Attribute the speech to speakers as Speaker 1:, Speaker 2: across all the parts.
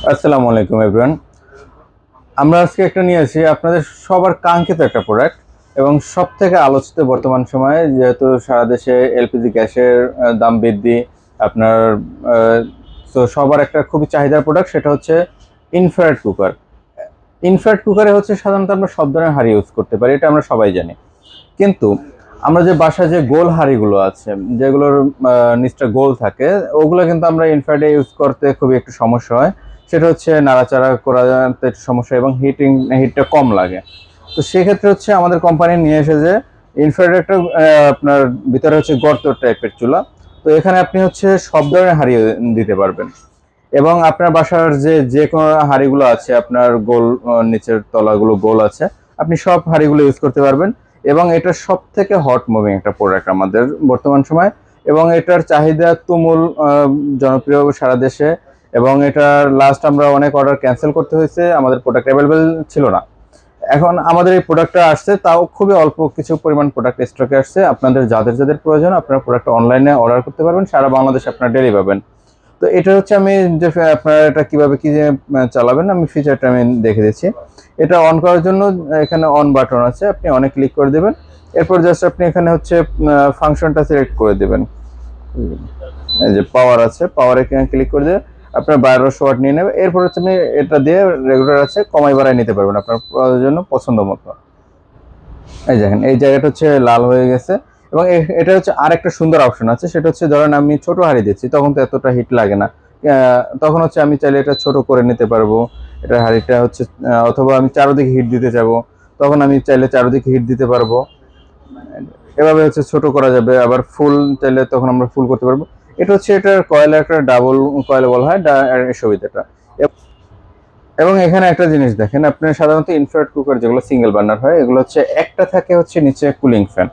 Speaker 1: আসসালামু আলাইকুম এভরিওয়ান। আমরা আজকে একটা নিয়ে আসি আপনাদের সবার কাঙ্ক্ষিত একটা প্রোডাক্ট এবং সব থেকে আলোচিত বর্তমান সময়ে, যেহেতু সারা দেশে এলপিজি গ্যাসের দাম বৃদ্ধি আপনার, তো সবার একটা খুবই চাহিদার প্রোডাক্ট, সেটা হচ্ছে ইনফ্রারেড কুকার। ইনফ্রারেড কুকারে হচ্ছে সাধারণত আমরা সব ধরনের হাঁড়ি ইউজ করতে পারি, এটা আমরা সবাই জানি। কিন্তু আমরা যে বাসায় যে গোল হাঁড়িগুলো আছে, যেগুলোর নিচটা গোল থাকে, ওগুলো কিন্তু আমরা ইনফ্রারেডে ইউজ করতে খুবই একটু সমস্যা হয়। সেটা হচ্ছে নাড়াচাড়া করাতে একটু সমস্যা এবং হিটটা কম লাগে। তো সেক্ষেত্রে হচ্ছে আমাদের কোম্পানি নিয়ে এসে যে ইনফ্রারেড একটা আপনার ভিতরে হচ্ছে গর্ত টাইপের চুলা। তো এখানে আপনি হচ্ছে সব ধরনের হাঁড়ি দিতে পারবেন এবং আপনার বাসার যে যে কোনো হাঁড়িগুলো আছে, আপনার গোল নিচের তলাগুলো গোল আছে, আপনি সব হাঁড়িগুলো ইউজ করতে পারবেন। এবং এটা সব থেকে হট মুভিং একটা প্রোডাক্ট আমাদের বর্তমান সময়, এবং এটার চাহিদা তুমুল জনপ্রিয় সারা দেশে। এবং এটার লাস্ট আমরা অনেক অর্ডার ক্যান্সেল করতে হয়েছে, আমাদের প্রোডাক্ট অ্যাভেলেবেল ছিল না। এখন আমাদের এই প্রোডাক্টটা আসছে, তাও খুবই অল্প কিছু পরিমাণ প্রোডাক্ট স্টকে আসছে। আপনাদের যাদের যাদের প্রয়োজন আপনারা প্রোডাক্ট অনলাইনে অর্ডার করতে পারবেন, সারা বাংলাদেশে আপনারা ডেলিভারি পাবেন। তো এটা হচ্ছে আমি যে আপনারা এটা কিভাবে কি যে চালাবেন, আমি ফিচারটা আমি দেখে দিচ্ছি। এটা অন করার জন্য এখানে অন বাটন আছে, আপনি অনে ক্লিক করে দেবেন। এরপর জাস্ট আপনি এখানে হচ্ছে ফাংশনটা সিলেক্ট করে দেবেন। এই যে পাওয়ার আছে, পাওয়ারে ক্লিক করে দিয়ে আপনার 1200 ওয়াট নিয়ে নেবে। এরপর হচ্ছে আপনি এটা দিয়ে রেগুলার আছে কমাই বাড়াই নিতে পারবেন আপনার জন্য পছন্দ মতো। এই দেখেন এই জায়গাটা হচ্ছে লাল হয়ে গেছে। এবং এটা হচ্ছে আরেকটা সুন্দর অপশন আছে, সেটা হচ্ছে ধরেন আমি ছোট হাঁড়ি দিচ্ছি, তখন তো এতটা হিট লাগে না। তখন হচ্ছে আমি চাইলে এটা ছোট করে নিতে পারবো। এটা হাঁড়িটা হচ্ছে অথবা আমি চারোদিকে হিট দিতে যাবো, তখন আমি চাইলে চারোদিকে হিট দিতে পারবো। এভাবে হচ্ছে ছোট করা যাবে, আবার ফুল চাইলে তখন আমরা ফুল করতে পারবো। এটা হচ্ছে এটার কয়েল, একটা ডাবল কয়েল বলা হয় সুবিধাটা। এবং এখানে একটা জিনিস দেখেন, আপনি সাধারণত ইনফ্রারেড কুকার যেগুলো সিঙ্গেল বার্নার হয়, এগুলো হচ্ছে একটা থাকে হচ্ছে নিচে কুলিং ফ্যান,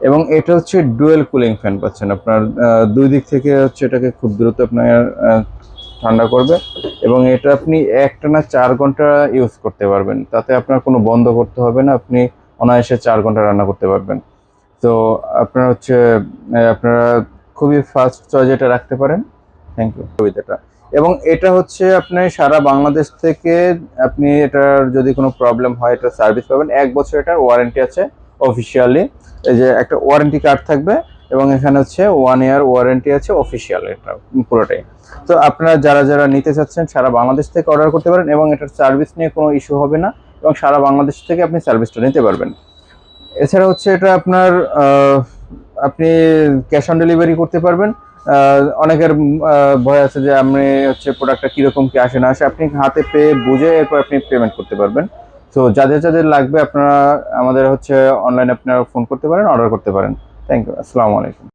Speaker 1: এবং এটা হচ্ছে ডুয়েল কুলিং ফ্যান পাচ্ছেন আপনার। দুই দিক থেকে হচ্ছে এটাকে খুব দ্রুত আপনার ঠান্ডা করবে। এবং এটা আপনি একটানা 4 ঘন্টা ইউজ করতে পারবেন, তাতে আপনার কোনো বন্ধ করতে হবে না, আপনি অনায়াসে 4 ঘন্টা রান্না করতে পারবেন। তো আপনার হচ্ছে আপনারা খুবই ফাস্ট চয়েস এটা রাখতে পারেন। থ্যাংক ইউ সুবিধাটা। এবং এটা হচ্ছে আপনি সারা বাংলাদেশ থেকে, আপনি এটার যদি কোনো প্রবলেম হয় এটা সার্ভিস পাবেন। 1 বছর এটার ওয়ারেন্টি আছে অফিসিয়ালি। এই যে একটা ওয়ারেন্টি কার্ড থাকবে, এবং এখানে হচ্ছে 1 ইয়ার ওয়ারেন্টি আছে অফিসিয়াল, এটা পুরোটাই। তো আপনারা যারা যারা নিতে চাচ্ছেন সারা বাংলাদেশ থেকে অর্ডার করতে পারেন, এবং এটার সার্ভিস নিয়ে কোনো ইস্যু হবে না, এবং সারা বাংলাদেশ থেকে আপনি সার্ভিসটা নিতে পারবেন। এছাড়া হচ্ছে এটা আপনার আপনি ক্যাশ অন ডেলিভারি করতে পারবেন। অনেকের ভয় আছে যে আপনি হচ্ছে প্রোডাক্টটা কিরকম কি আসে না আসে, আপনি হাতে পেয়ে বুঝে এরপর আপনি পেমেন্ট করতে পারবেন। তো যাদের যাদের লাগবে আপনারা আমাদের হচ্ছে অনলাইনে আপনারা ফোন করতে পারেন, অর্ডার করতে পারেন। থ্যাংক ইউ, আসসালামু আলাইকুম।